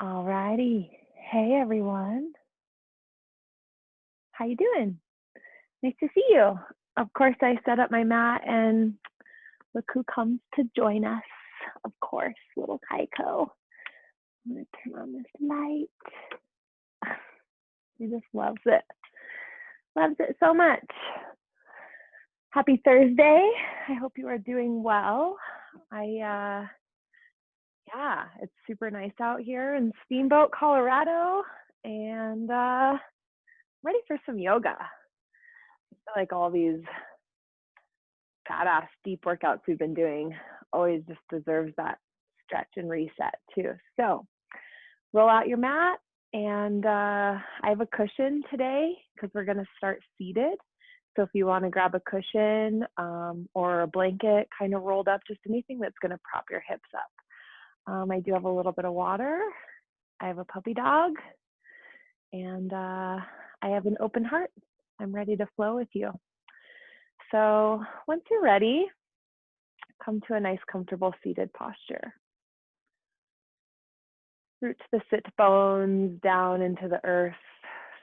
Alrighty. Hey everyone. How you doing? Nice to see you. Of course, I set up my mat and look who comes to join us. Of course, little Kaiko. I'm gonna turn on this light. He just loves it. Loves it so much. Happy Thursday. I hope you are doing well. Yeah, it's super nice out here in Steamboat, Colorado, and ready for some yoga. I feel like all these badass deep workouts we've been doing always just deserves that stretch and reset too. So roll out your mat, and I have a cushion today because we're going to start seated. So if you want to grab a cushion or a blanket kind of rolled up, just anything that's going to prop your hips up. I do have a little bit of water. I have a puppy dog, and I have an open heart. I'm ready to flow with you. So once you're ready, come to a nice, comfortable seated posture. Root the sit bones down into the earth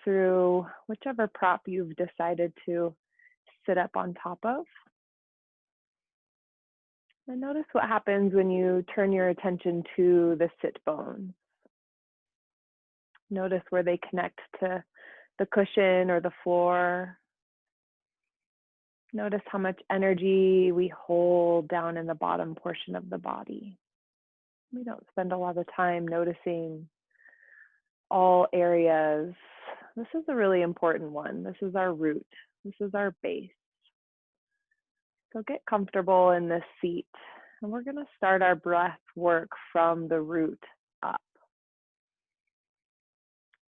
through whichever prop you've decided to sit up on top of. And notice what happens when you turn your attention to the sit bones. Notice where they connect to the cushion or the floor. Notice how much energy we hold down in the bottom portion of the body. We don't spend a lot of time noticing all areas. This is a really important one. This is our root. This is our base. So get comfortable in this seat. And we're going to start our breath work from the root up.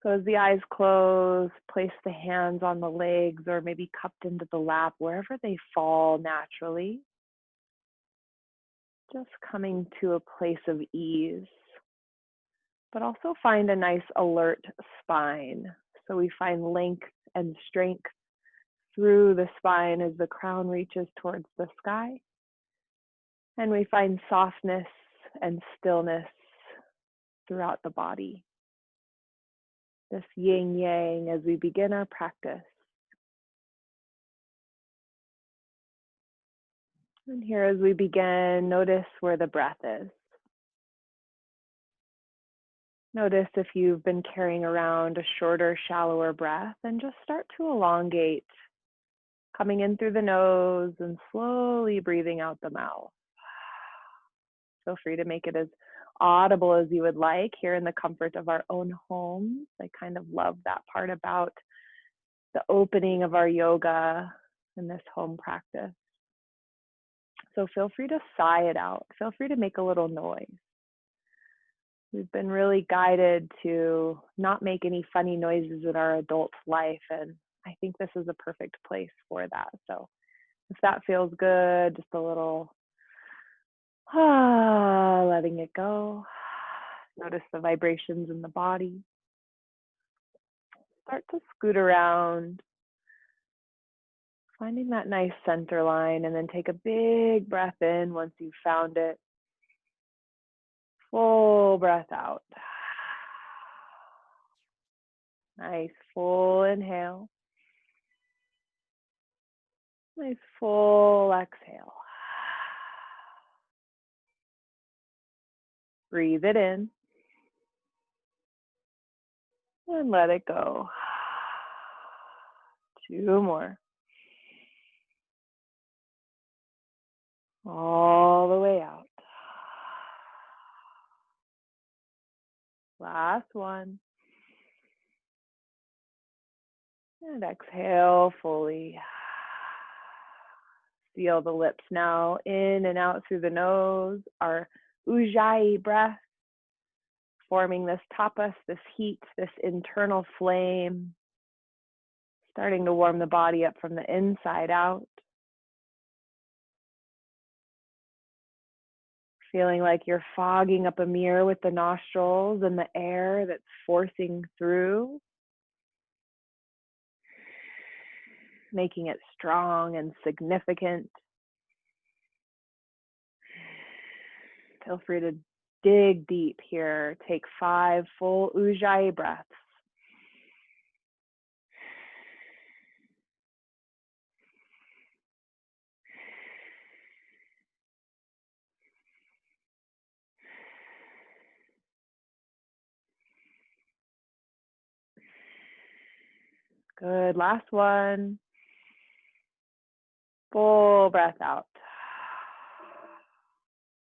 So as the eyes close, place the hands on the legs or maybe cupped into the lap, wherever they fall naturally. Just coming to a place of ease. But also find a nice alert spine. So we find length and strength through the spine as the crown reaches towards the sky. And we find softness and stillness throughout the body. This yin yang as we begin our practice. And here as we begin, notice where the breath is. Notice if you've been carrying around a shorter, shallower breath, and just start to elongate, coming in through the nose and slowly breathing out the mouth. Feel free to make it as audible as you would like here in the comfort of our own homes. I kind of love that part about the opening of our yoga in this home practice. So feel free to sigh it out. Feel free to make a little noise. We've been really guided to not make any funny noises in our adult life, and I think this is a perfect place for that. So if that feels good, just a little letting it go. Notice the vibrations in the body. Start to scoot around, finding that nice center line, and then take a big breath in once you've found it. Full breath out. Nice full inhale. Nice full exhale. Breathe it in. And let it go. 2 more. All the way out. Last one. And exhale fully. Feel the lips now in and out through the nose. Our Ujjayi breath, forming this tapas, this heat, this internal flame, starting to warm the body up from the inside out. Feeling like you're fogging up a mirror with the nostrils and the air that's forcing through, making it strong and significant. Feel free to dig deep here. Take 5 full Ujjayi breaths. Good, last one. Full breath out.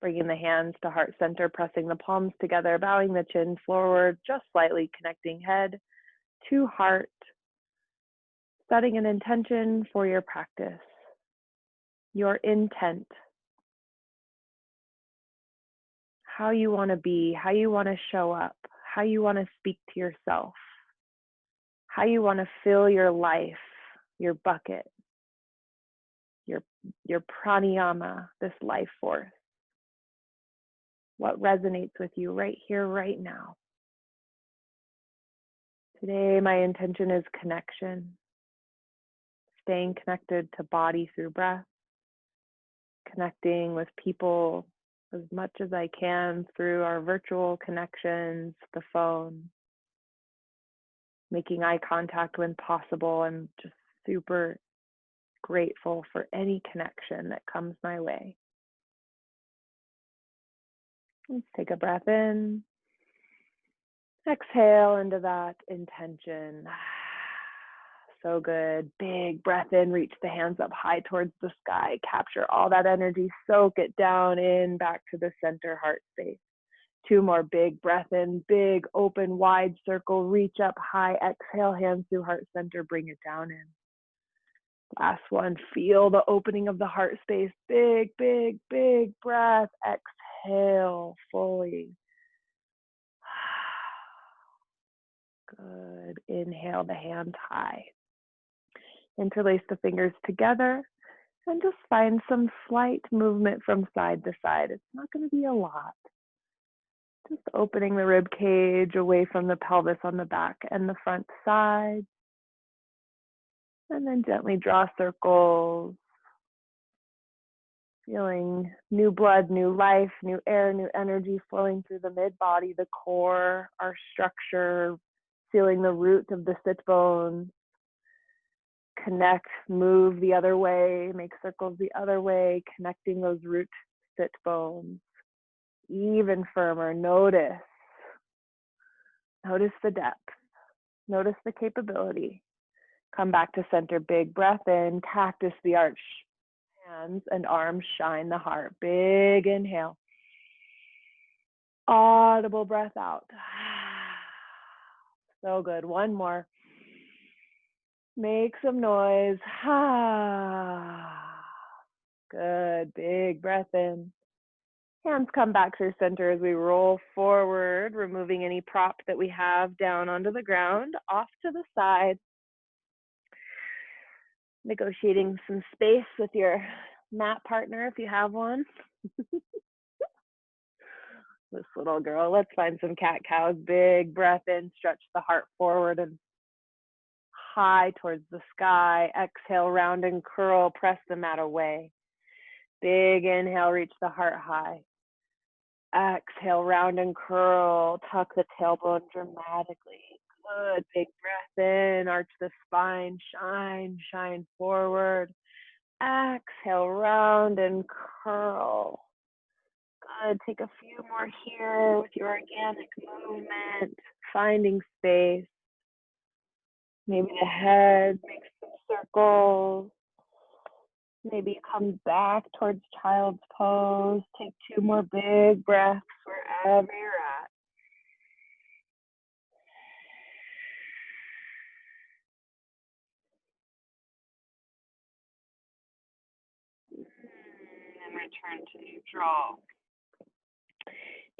Bringing the hands to heart center, pressing the palms together, bowing the chin forward, just slightly connecting head to heart. Setting an intention for your practice. Your intent. How you want to be, how you want to show up, how you want to speak to yourself, how you want to fill your life, your bucket, your pranayama, this life force. What resonates with you right here, right now. Today, my intention is connection, staying connected to body through breath, connecting with people as much as I can through our virtual connections, the phone, making eye contact when possible. I'm just super grateful for any connection that comes my way. Let's take a breath in. Exhale into that intention. So good. Big breath in, reach the hands up high towards the sky. Capture all that energy, soak it down in, back to the center heart space. 2 more big breath in, big open wide circle, reach up high. Exhale, hands through heart center, bring it down in. Last one, feel the opening of the heart space. Big, big, big breath. Exhale fully. Good. Inhale the hands high. Interlace the fingers together and just find some slight movement from side to side. It's not going to be a lot. Just opening the rib cage away from the pelvis on the back and the front side. And then gently draw circles. Feeling new blood, new life, new air, new energy flowing through the mid-body, the core, our structure, feeling the root of the sit bones. Connect, move the other way, make circles the other way, connecting those root sit bones. Even firmer, notice the depth, notice the capability. Come back to center, big breath in, cactus the arch. Hands and arms shine the heart. Big inhale. Audible breath out. So good. One more. Make some noise. Good. Big breath in. Hands come back through center as we roll forward, removing any prop that we have down onto the ground, off to the side. Negotiating some space with your mat partner if you have one. This little girl, let's find some cat-cows. Big breath in, stretch the heart forward and high towards the sky. Exhale, round and curl, press the mat away. Big inhale, reach the heart high. Exhale, round and curl, tuck the tailbone dramatically. Good, big breath in, arch the spine, shine forward. Exhale, round and curl. Good, take a few more here with your organic movement, finding space. Maybe the head makes some circles. Maybe come back towards child's pose. Take 2 more big breaths wherever you're at. And return to neutral.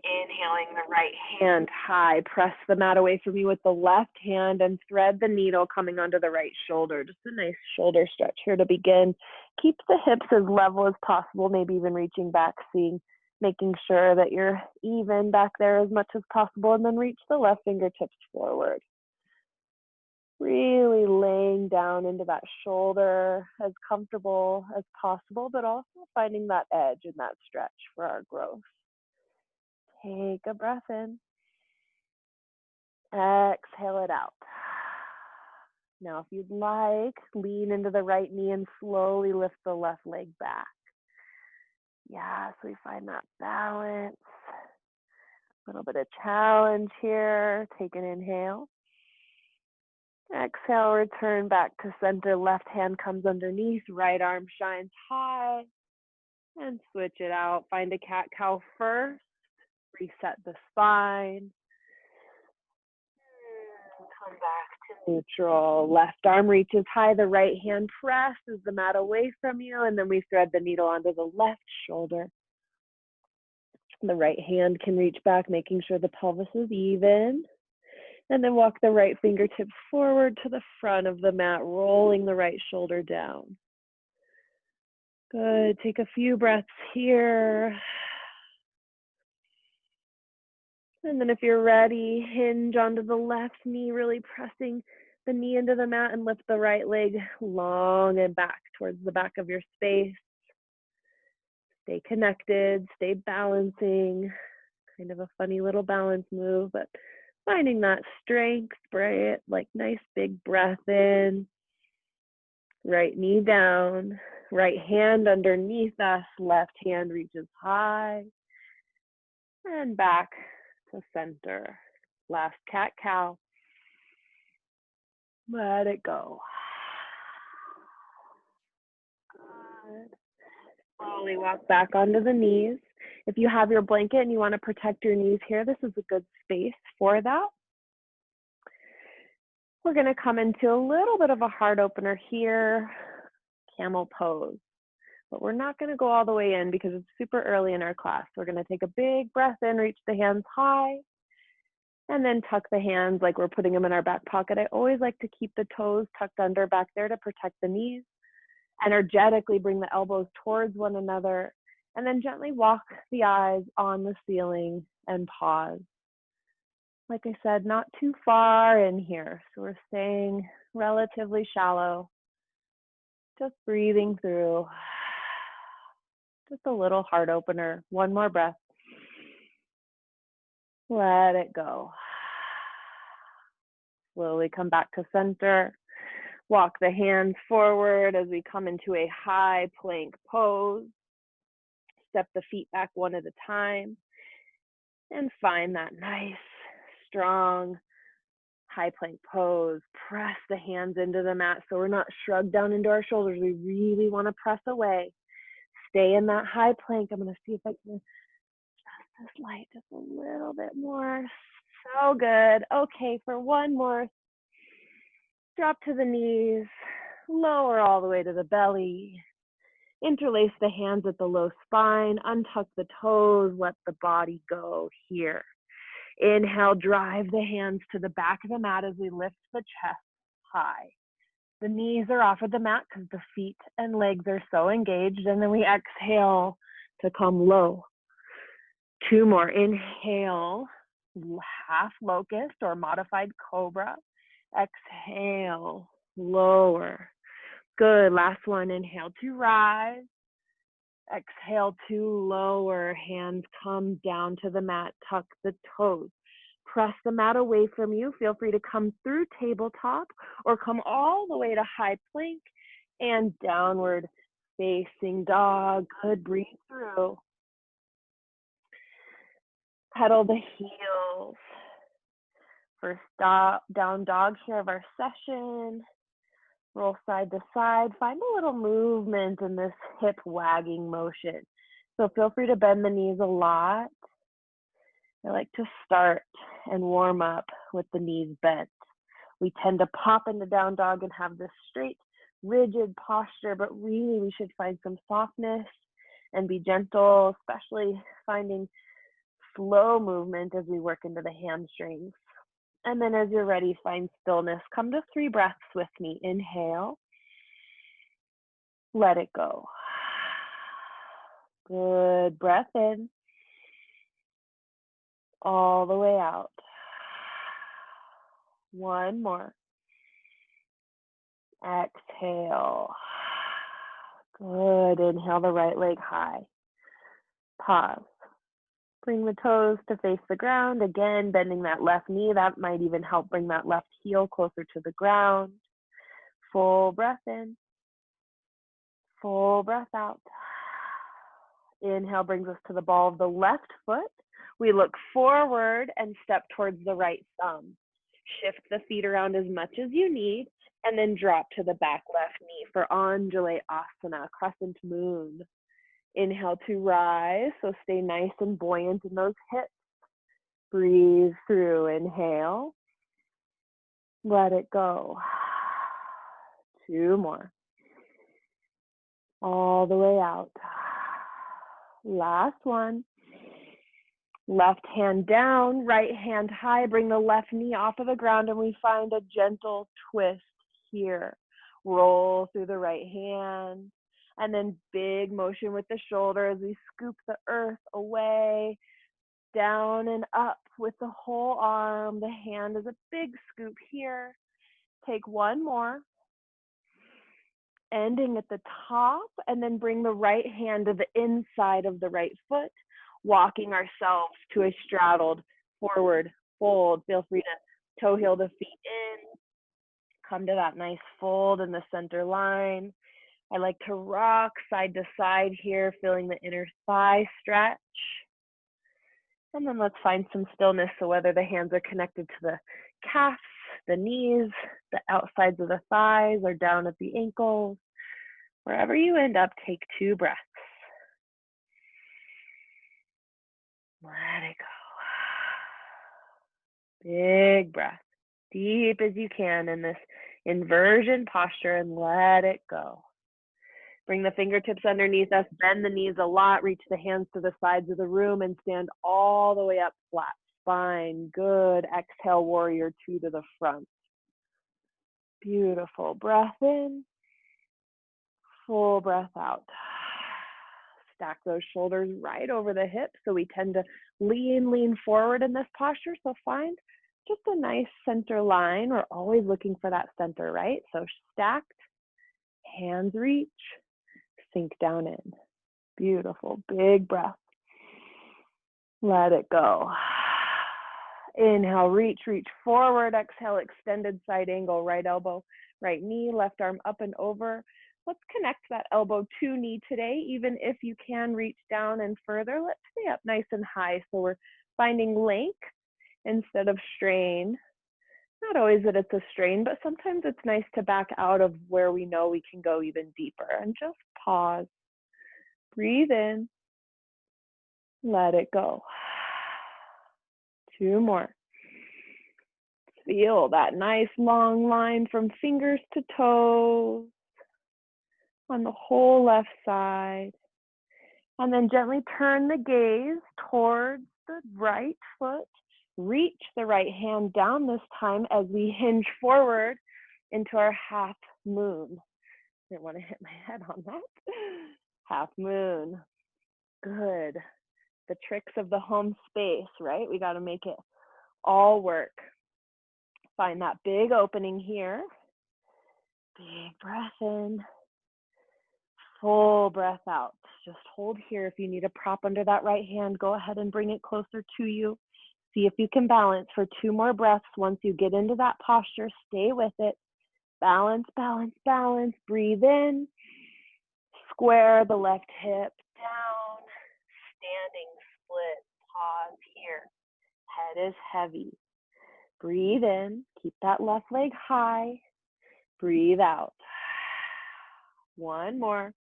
Inhaling the right hand high. Press the mat away from you with the left hand and thread the needle coming onto the right shoulder. Just a nice shoulder stretch here to begin. Keep the hips as level as possible, maybe even reaching back, making sure that you're even back there as much as possible, and then reach the left fingertips forward. Really laying down into that shoulder as comfortable as possible, but also finding that edge and that stretch for our growth. Take a breath in. Exhale it out. Now, if you'd like, lean into the right knee and slowly lift the left leg back. Yeah, so we find that balance. A little bit of challenge here. Take an inhale. Exhale, return back to center. Left hand comes underneath. Right arm shines high. And switch it out. Find a cat-cow first. Reset the spine. Come back to neutral. Left arm reaches high. The right hand presses the mat away from you. And then we thread the needle onto the left shoulder. The right hand can reach back, making sure the pelvis is even. And then walk the right fingertips forward to the front of the mat, rolling the right shoulder down. Good. Take a few breaths here. And then if you're ready, hinge onto the left knee, really pressing the knee into the mat, and lift the right leg long and back towards the back of your space. Stay connected, stay balancing. Kind of a funny little balance move, but finding that strength, right? Like nice big breath in. Right knee down, right hand underneath us, left hand reaches high. And back to center. Last cat-cow. Let it go. Good. Slowly walk back onto the knees. If you have your blanket and you want to protect your knees here, this is a good space for that. We're going to come into a little bit of a heart opener here, camel pose. But we're not going to go all the way in because it's super early in our class. We're going to take a big breath in, reach the hands high, and then tuck the hands like we're putting them in our back pocket. I always like to keep the toes tucked under back there to protect the knees. Energetically bring the elbows towards one another, and then gently walk the eyes on the ceiling and pause. Like I said, not too far in here. So we're staying relatively shallow, just breathing through. Just a little heart opener. One more breath. Let it go. Slowly come back to center. Walk the hands forward as we come into a high plank pose. Step the feet back one at a time. And find that nice, strong, high plank pose. Press the hands into the mat so we're not shrugged down into our shoulders. We really want to press away. Stay in that high plank. I'm going to see if I can adjust this light just a little bit more. So good. Okay, for one more. Drop to the knees. Lower all the way to the belly. Interlace the hands at the low spine. Untuck the toes. Let the body go here. Inhale, drive the hands to the back of the mat as we lift the chest high. The knees are off of the mat because the feet and legs are so engaged. And then we exhale to come low. Two more. Inhale, half locust or modified cobra. Exhale, lower. Good. Last one. Inhale to rise. Exhale to lower. Hands come down to the mat. Tuck the toes. Press the mat away from you. Feel free to come through tabletop or come all the way to high plank and downward facing dog. Good. Breathe through. Pedal the heels. First down dog here of our session. Roll side to side. Find a little movement in this hip wagging motion. So feel free to bend the knees a lot. I like to start and warm up with the knees bent. We tend to pop into down dog and have this straight, rigid posture, but really we should find some softness and be gentle, especially finding slow movement as we work into the hamstrings. And then as you're ready, find stillness. Come to 3 breaths with me. Inhale. Let it go. Good. Breath in. All the way out. One more. Exhale. Good. Inhale the right leg high. Pause. Bring the toes to face the ground. Again, bending that left knee. That might even help bring that left heel closer to the ground. Full breath in. Full breath out. Inhale brings us to the ball of the left foot. We look forward and step towards the right thumb. Shift the feet around as much as you need, and then drop to the back left knee for Anjali Asana, crescent moon. Inhale to rise, so stay nice and buoyant in those hips. Breathe through, inhale. Let it go. 2 more. All the way out. Last one. Left hand down, right hand high. Bring the left knee off of the ground and we find a gentle twist here. Roll through the right hand. And then big motion with the shoulder as we scoop the earth away, down and up with the whole arm. The hand is a big scoop here. Take one more. Ending at the top, and then bring the right hand to the inside of the right foot, walking ourselves to a straddled forward fold. Feel free to toe heel the feet in. Come to that nice fold in the center line. I like to rock side to side here, feeling the inner thigh stretch. And then let's find some stillness. So whether the hands are connected to the calves, the knees, the outsides of the thighs, or down at the ankles, wherever you end up, take 2 breaths. Let it go. Big breath, deep as you can in this inversion posture, and let it go. Bring the fingertips underneath us, bend the knees a lot, reach the hands to the sides of the room, and stand all the way up, flat spine. Good. Exhale, warrior 2 to the front. Beautiful. Breath in. Full breath out. Stack those shoulders right over the hips. So we tend to lean forward in this posture. So find just a nice center line. We're always looking for that center, right? So stacked, hands reach, sink down in. Beautiful. Big breath. Let it go. Inhale, reach forward. Exhale, extended side angle, right elbow, right knee, left arm up and over. Let's connect that elbow to knee today. Even if you can reach down and further, let's stay up nice and high. So we're finding length instead of strain. Not always that it's a strain, but sometimes it's nice to back out of where we know we can go even deeper and just pause. Breathe in. Let it go. 2 more. Feel that nice long line from fingers to toes on the whole left side. And then gently turn the gaze towards the right foot. Reach the right hand down this time as we hinge forward into our half moon. Didn't want to hit my head on that. Half moon. Good. The tricks of the home space, right? We got to make it all work. Find that big opening here. Big breath in. Full breath out. Just hold here. If you need a prop under that right hand, go ahead and bring it closer to you. See if you can balance for 2 more breaths. Once you get into that posture, stay with it. Balance, balance, balance. Breathe in. Square the left hip down. Standing split. Pause here. Head is heavy. Breathe in. Keep that left leg high. Breathe out. 1 more.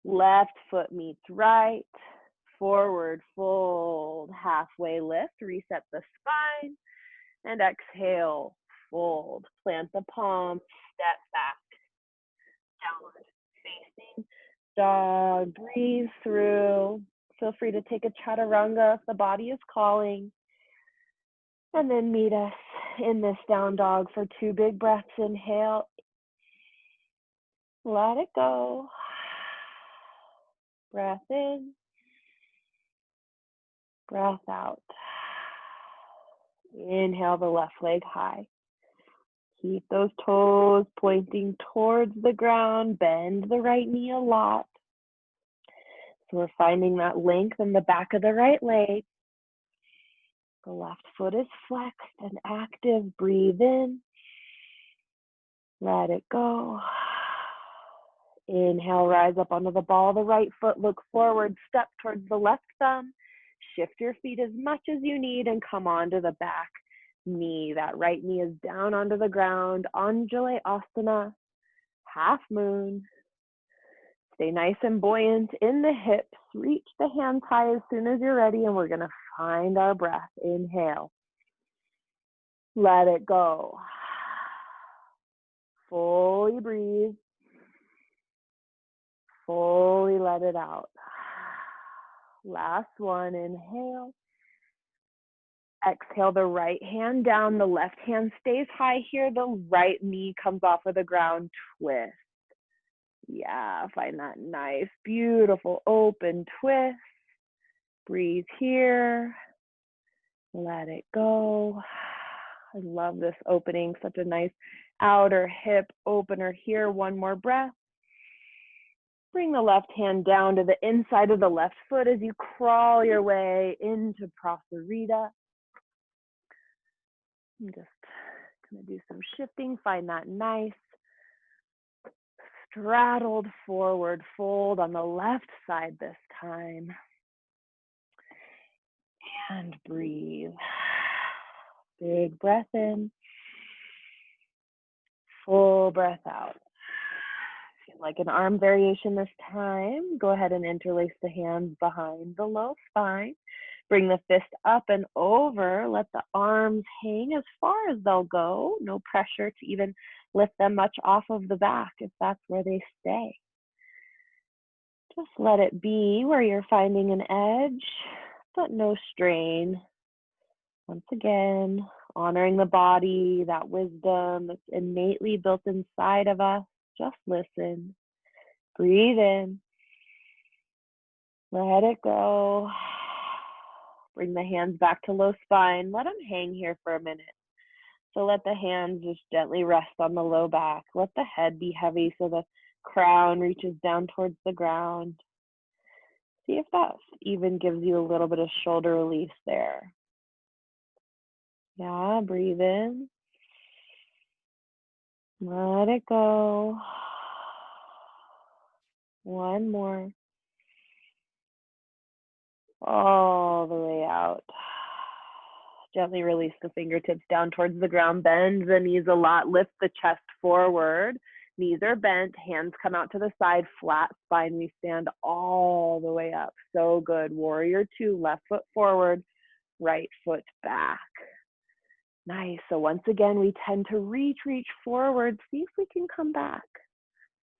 Left foot meets right. Forward fold. Halfway lift. Reset the spine. And exhale. Fold. Plant the palms. Step back. Downward facing dog. Breathe through. Feel free to take a chaturanga if the body is calling. And then meet us in this down dog for 2 big breaths. Inhale. Let it go. Breath in. Breath out. Inhale the left leg high. Keep those toes pointing towards the ground. Bend the right knee a lot. So we're finding that length in the back of the right leg. The left foot is flexed and active. Breathe in. Let it go. Inhale, rise up onto the ball of the right foot. Look forward, step towards the left thumb. Shift your feet as much as you need and come onto the back knee. That right knee is down onto the ground. Anjalayasana, half moon. Stay nice and buoyant in the hips. Reach the hands high as soon as you're ready, and we're going to find our breath. Inhale. Let it go. Fully breathe. Fully let it out. Last one. Inhale. Exhale the right hand down. The left hand stays high here. The right knee comes off of the ground. Twist. Yeah, find that nice, beautiful, open twist. Breathe here. Let it go. I love this opening. Such a nice outer hip opener here. One more breath. Bring the left hand down to the inside of the left foot as you crawl your way into Prasarita. I'm just going to do some shifting. Find that nice straddled forward fold on the left side this time. And breathe. Big breath in. Full breath out. Feel like an arm variation this time. Go ahead and interlace the hands behind the low spine. Bring the fist up and over. Let the arms hang as far as they'll go. No pressure to even lift them much off of the back if that's where they stay. Just let it be where you're finding an edge, but no strain. Once again, honoring the body, that wisdom that's innately built inside of us. Just listen. Breathe in. Let it go. Bring the hands back to low spine. Let them hang here for a minute. So let the hands just gently rest on the low back. Let the head be heavy so the crown reaches down towards the ground. See if that even gives you a little bit of shoulder release there. Yeah, breathe in. Let it go. One more. All the way out. Gently release the fingertips down towards the ground. Bend the knees a lot. Lift the chest forward. Knees are bent. Hands come out to the side. Flat spine. We stand all the way up. So good. Warrior two. Left foot forward. Right foot back. Nice. So once again, we tend to reach forward. See if we can come back.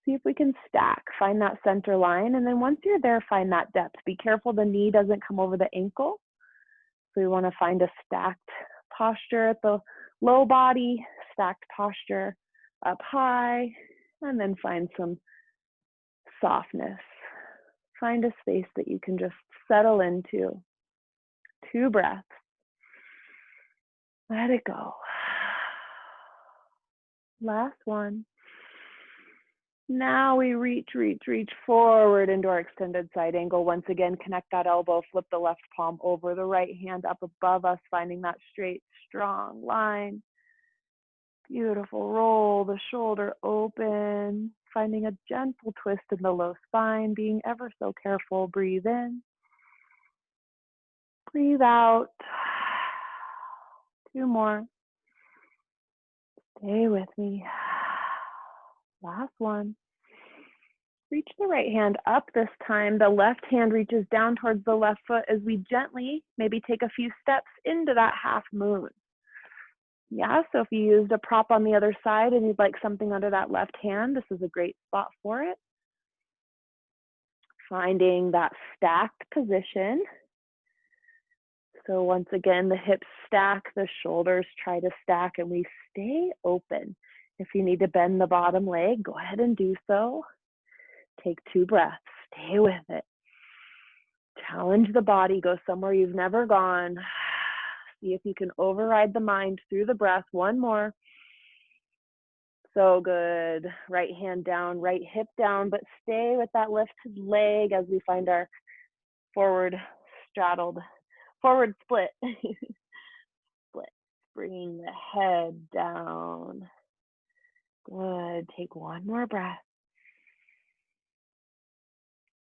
See if we can stack. Find that center line. And then once you're there, find that depth. Be careful the knee doesn't come over the ankle. So we want to find a stacked posture at the low body, stacked posture up high, and then find some softness. Find a space that you can just settle into. 2 breaths. Let it go. Last one. Now we reach forward into our extended side angle. Once again, connect that elbow, flip the left palm over, the right hand up above us, finding that straight, strong line. Beautiful. Roll the shoulder open, finding a gentle twist in the low spine, being ever so careful. Breathe in. Breathe out. 2 more. Stay with me. Last one. Reach the right hand up this time. The left hand reaches down towards the left foot as we gently maybe take a few steps into that half moon. Yeah, so if you used a prop on the other side and you'd like something under that left hand, this is a great spot for it. Finding that stacked position. So once again, the hips stack, the shoulders try to stack, and we stay open. If you need to bend the bottom leg, go ahead and do so. Take 2 breaths, stay with it. Challenge the body, go somewhere you've never gone. See if you can override the mind through the breath. 1 more. So good. Right hand down, right hip down, but stay with that lifted leg as we find our forward straddled, forward split. Split. Bringing the head down. Good. Take one more breath.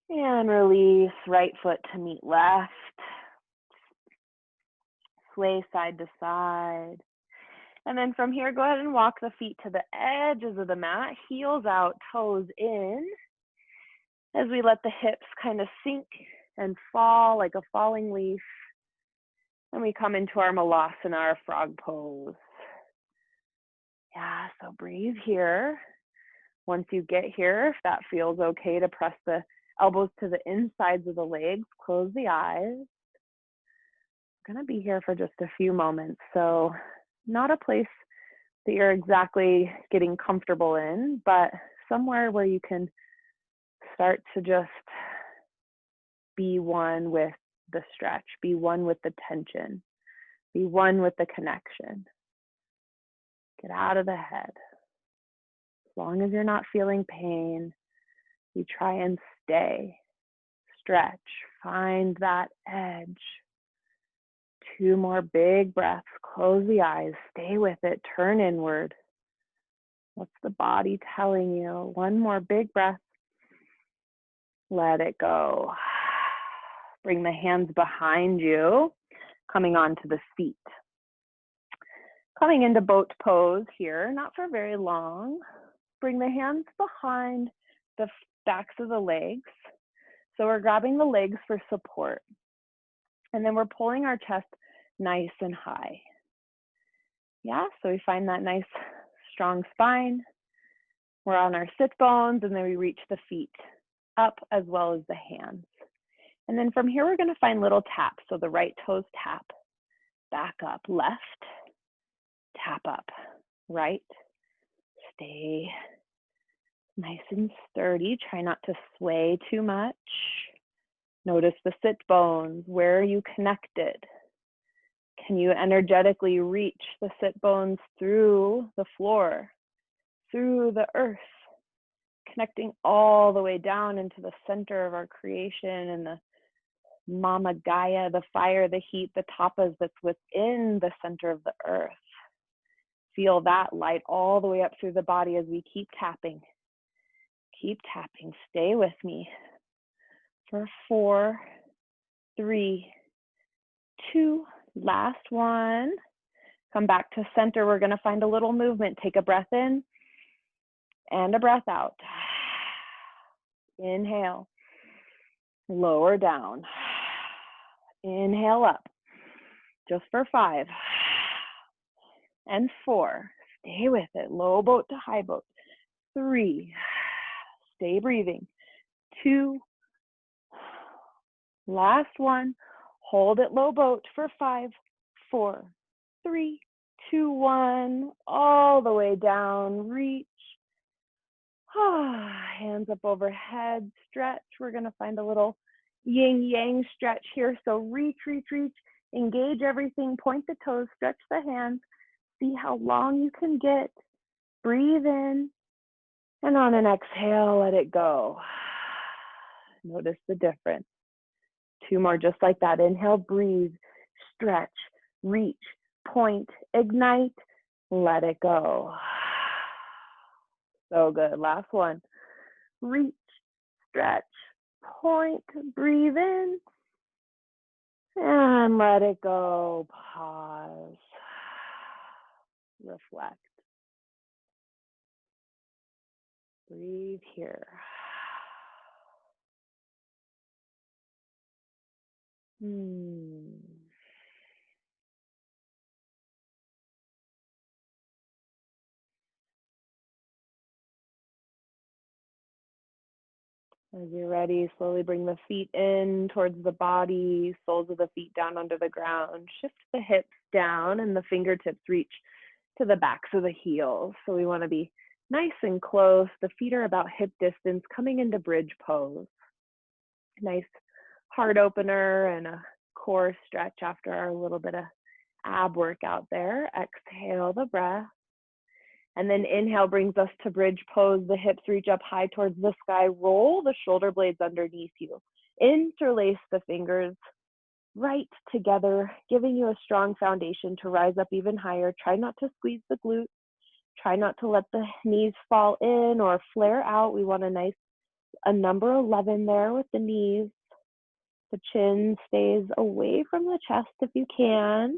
And release right foot to meet left. Sway side to side. And then from here, go ahead and walk the feet to the edges of the mat, heels out, toes in, as we let the hips kind of sink and fall like a falling leaf. And we come into our Malasana, our frog pose. Yeah, so breathe here. Once you get here, if that feels okay to press the elbows to the insides of the legs, close the eyes. I'm gonna be here for just a few moments, so not a place that you're exactly getting comfortable in, but somewhere where you can start to just be one with the stretch, be one with the tension, be one with the connection. Get out of the head. As long as you're not feeling pain, you try and stay, stretch, find that edge. 2 more big breaths, close the eyes, stay with it, turn inward. What's the body telling you? 1 more big breath. Let it go. Bring the hands behind you, coming onto the feet. Coming into boat pose here, not for very long. Bring the hands behind the backs of the legs. So we're grabbing the legs for support. And then we're pulling our chest nice and high. Yeah, so we find that nice strong spine. We're on our sit bones, and then we reach the feet up as well as the hands. And then from here, we're going to find little taps. So the right toes tap, back up, left, tap up, right. Stay nice and sturdy. Try not to sway too much. Notice the sit bones. Where are you connected? Can you energetically reach the sit bones through the floor, through the earth, connecting all the way down into the center of our creation and the Mama Gaia, the fire, the heat, the tapas that's within the center of the earth. Feel that light all the way up through the body as we keep tapping. Keep tapping. Stay with me for 4, 3, 2, last one. Come back to center. We're going to find a little movement. Take a breath in and a breath out. Inhale. Lower down. Inhale up. Just for 5 and 4. Stay with it. Low boat to high boat. 3. Stay breathing. 2. Last one. Hold it low boat for 5, 4, 3, 2, 1. All the way down. Reach. Hands up overhead. Stretch. We're going to find a little yin yang stretch here. So reach, reach, reach. Engage everything. Point the toes. Stretch the hands. See how long you can get. Breathe in. And on an exhale, let it go. Notice the difference. 2 more just like that. Inhale, breathe, stretch, reach, point, ignite, let it go. So good. Last one. Reach, stretch, point, breathe in, and let it go. Pause. Reflect. Breathe here. As you're ready, slowly bring the feet in towards the body, soles of the feet down under the ground. Shift the hips down and the fingertips reach to the backs of the heels. So we want to be nice and close. The feet are about hip distance, coming into bridge pose. Nice heart opener and a core stretch after our little bit of ab workout there. Exhale the breath. And then inhale brings us to bridge pose. The hips reach up high towards the sky. Roll the shoulder blades underneath you. Interlace the fingers right together, giving you a strong foundation to rise up even higher. Try not to squeeze the glutes. Try not to let the knees fall in or flare out. We want a number 11 there with the knees. The chin stays away from the chest if you can.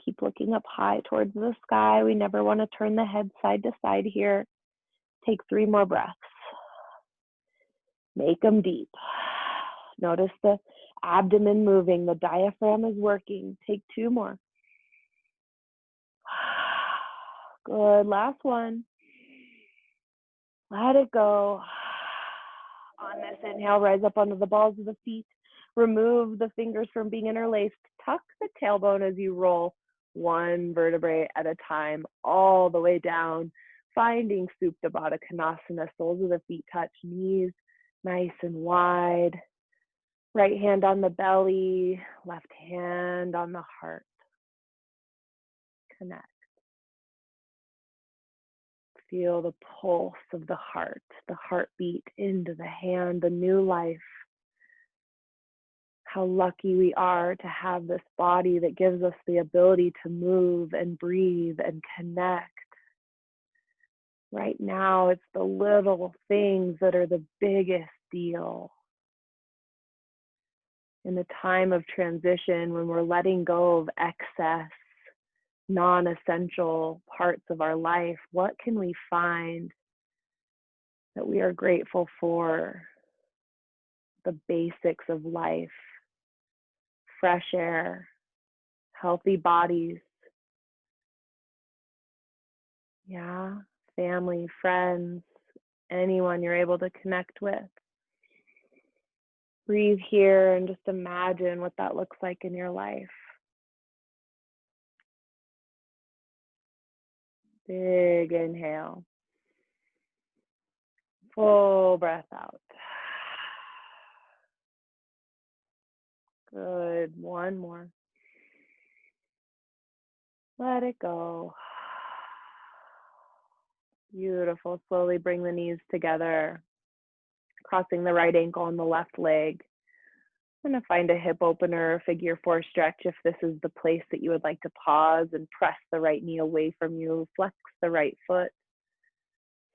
Keep looking up high towards the sky. We never want to turn the head side to side here. Take 3 more breaths. Make them deep. Notice the abdomen moving. The diaphragm is working. Take 2 more. Good. Last one. Let it go. On this inhale, rise up onto the balls of the feet. Remove the fingers from being interlaced. Tuck the tailbone as you roll 1 vertebrae at a time, all the way down, finding Supta Baddha Konasana. Soles of the feet touch, knees nice and wide. Right hand on the belly, left hand on the heart. Connect. Feel the pulse of the heartbeat into the hand, the new life. How lucky we are to have this body that gives us the ability to move and breathe and connect. Right now, it's the little things that are the biggest deal. In the time of transition, when we're letting go of excess, non-essential parts of our life, what can we find that we are grateful for? The basics of life, fresh air, healthy bodies, family, friends, anyone you're able to connect with. Breathe here and just imagine what that looks like in your life. Big inhale. Full breath out. Good. 1 more. Let it go. Beautiful. Slowly bring the knees together, crossing the right ankle on the left leg. I'm going to find a hip opener, figure 4 stretch if this is the place that you would like to pause and press the right knee away from you. Flex the right foot.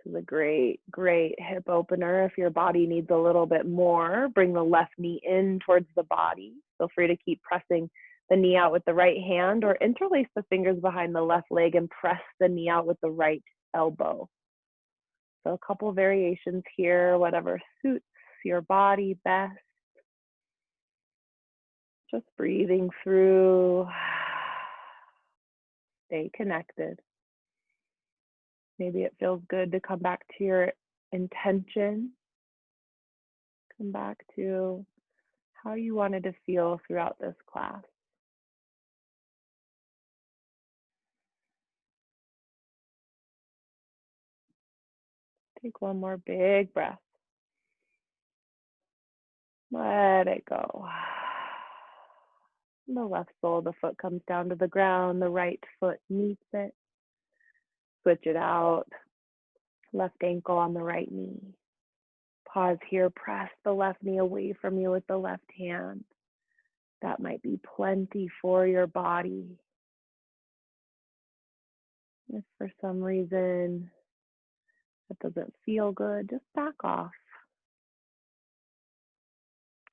This is a great, great hip opener. If your body needs a little bit more, bring the left knee in towards the body. Feel free to keep pressing the knee out with the right hand or interlace the fingers behind the left leg and press the knee out with the right elbow. So a couple variations here, whatever suits your body best. Just breathing through. Stay connected. Maybe it feels good to come back to your intention. Come back to how you wanted to feel throughout this class. Take 1 more big breath. Let it go. The left sole of the foot comes down to the ground. The right foot meets it. Switch it out. Left ankle on the right knee. Pause here. Press the left knee away from you with the left hand. That might be plenty for your body. If for some reason that doesn't feel good, just back off.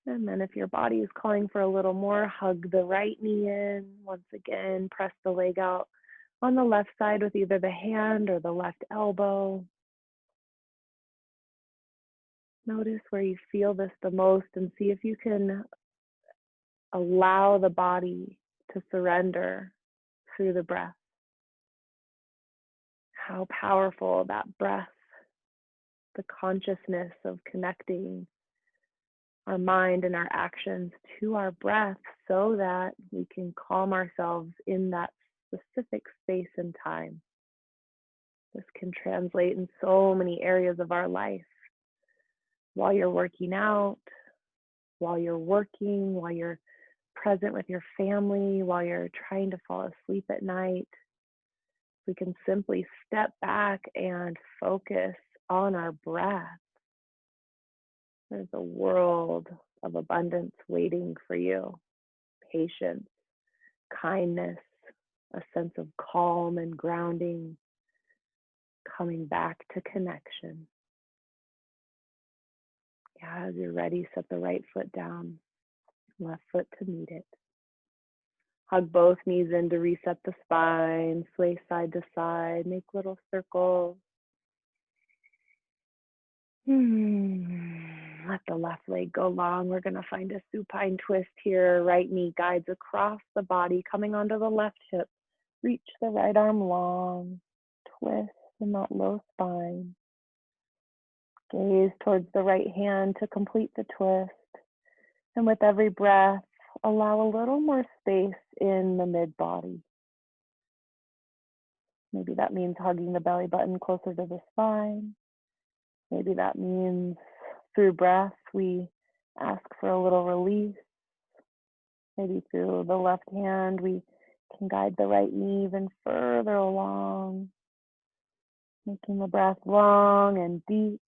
And then if your body is calling for a little more, hug the right knee in. Once again, press the leg out on the left side with either the hand or the left elbow. Notice where you feel this the most and see if you can allow the body to surrender through the breath. How powerful that breath, the consciousness of connecting our mind and our actions to our breath so that we can calm ourselves in that specific space and time. This can translate in so many areas of our life. While you're working out, while you're working, while you're present with your family, while you're trying to fall asleep at night. We can simply step back and focus on our breath. There's a world of abundance waiting for you. Patience, kindness, a sense of calm and grounding, coming back to connection. Yeah, as you're ready, set the right foot down, left foot to meet it. Hug both knees in to reset the spine, sway side to side, make little circles. Let the left leg go long. We're going to find a supine twist here. Right knee guides across the body, coming onto the left hip. Reach the right arm long, twist in that low spine. Gaze towards the right hand to complete the twist. And with every breath, allow a little more space in the mid body. Maybe that means hugging the belly button closer to the spine. Maybe that means through breath, we ask for a little release. Maybe through the left hand, we can guide the right knee even further along, making the breath long and deep.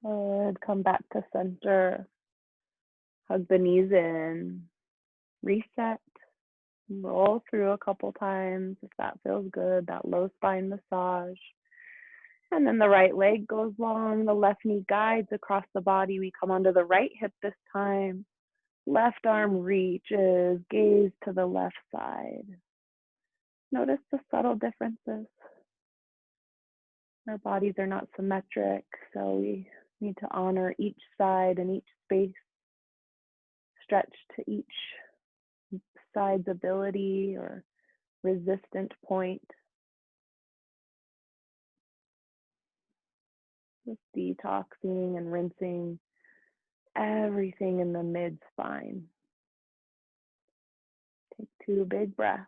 Good. Come back to center. Hug the knees in. Reset. Roll through a couple times if that feels good, that low spine massage. And then the right leg goes long, the left knee guides across the body. We come onto the right hip this time. Left arm reaches, gaze to the left side. Notice the subtle differences. Our bodies are not symmetric, so we need to honor each side and each space. Stretch to each side's ability or resistant point. Just detoxing and rinsing everything in the mid spine. Take 2 big breaths.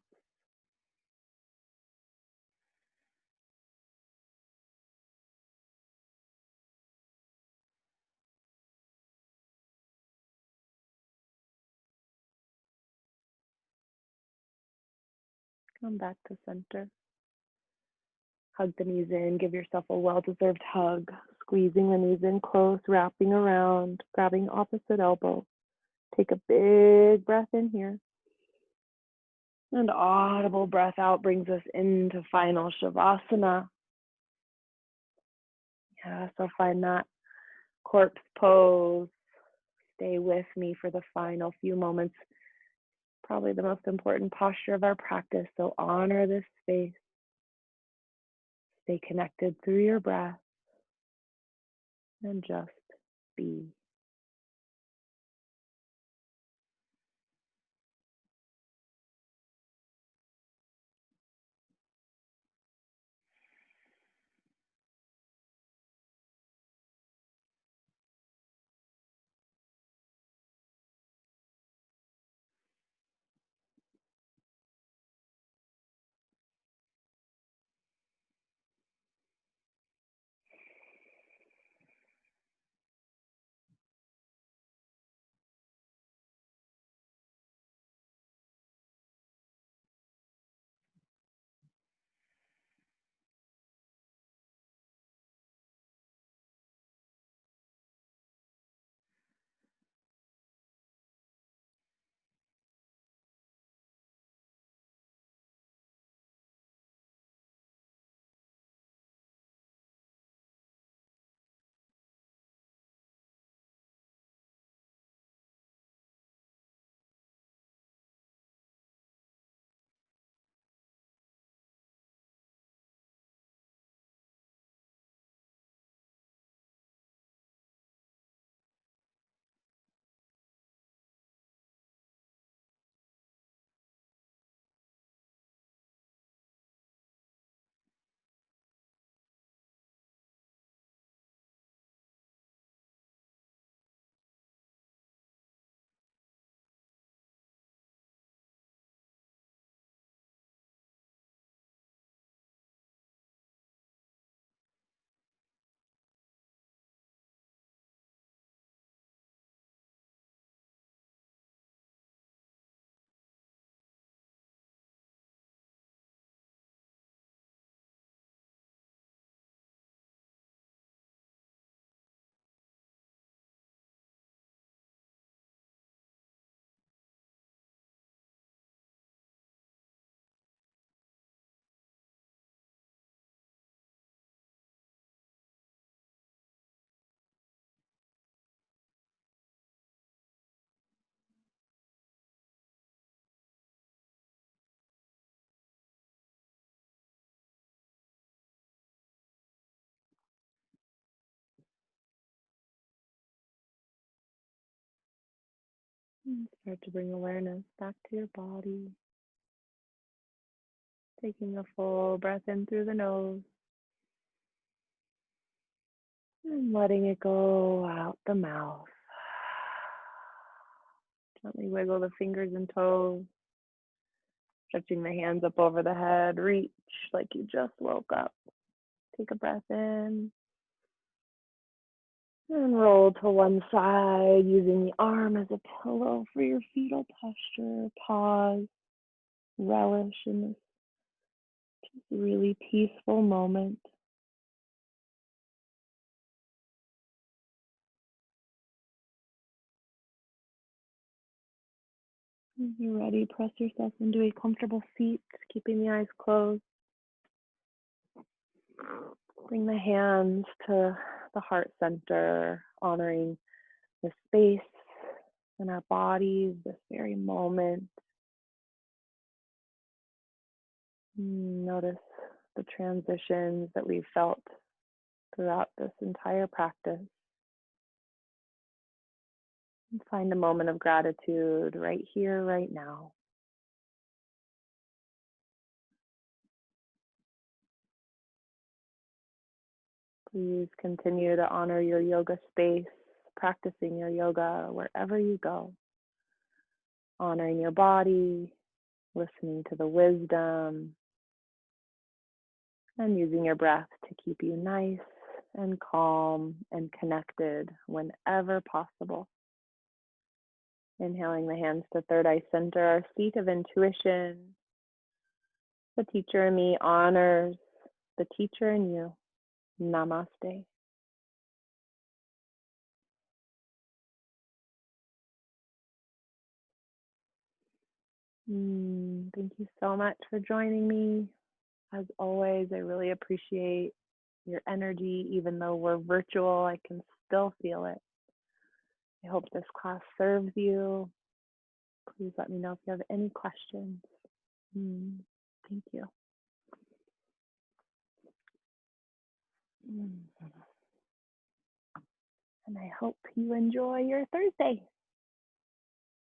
Come back to center. Hug the knees in, give yourself a well-deserved hug. Squeezing the knees in close, wrapping around, grabbing opposite elbow. Take a big breath in here. And audible breath out brings us into final Shavasana. Yeah, so find that corpse pose. Stay with me for the final few moments. Probably the most important posture of our practice, so honor this space. Stay connected through your breath and just be. And start to bring awareness back to your body. Taking a full breath in through the nose and letting it go out the mouth. Gently wiggle the fingers and toes, stretching the hands up over the head. Reach like you just woke up. Take a breath in and roll to one side, using the arm as a pillow for your fetal posture. Pause, relish in this really peaceful moment. As you're ready, press yourself into a comfortable seat, keeping the eyes closed. Bring the hands to the heart center, honoring the space in our bodies, this very moment. Notice the transitions that we've felt throughout this entire practice. And find a moment of gratitude right here, right now. Please continue to honor your yoga space, practicing your yoga wherever you go. Honoring your body, listening to the wisdom, and using your breath to keep you nice and calm and connected whenever possible. Inhaling the hands to third eye center, our seat of intuition. The teacher in me honors the teacher in you. Namaste. Thank you so much for joining me. As always, I really appreciate your energy. Even though we're virtual, I can still feel it. I hope this class serves you. Please let me know if you have any questions. Thank you. And I hope you enjoy your Thursday.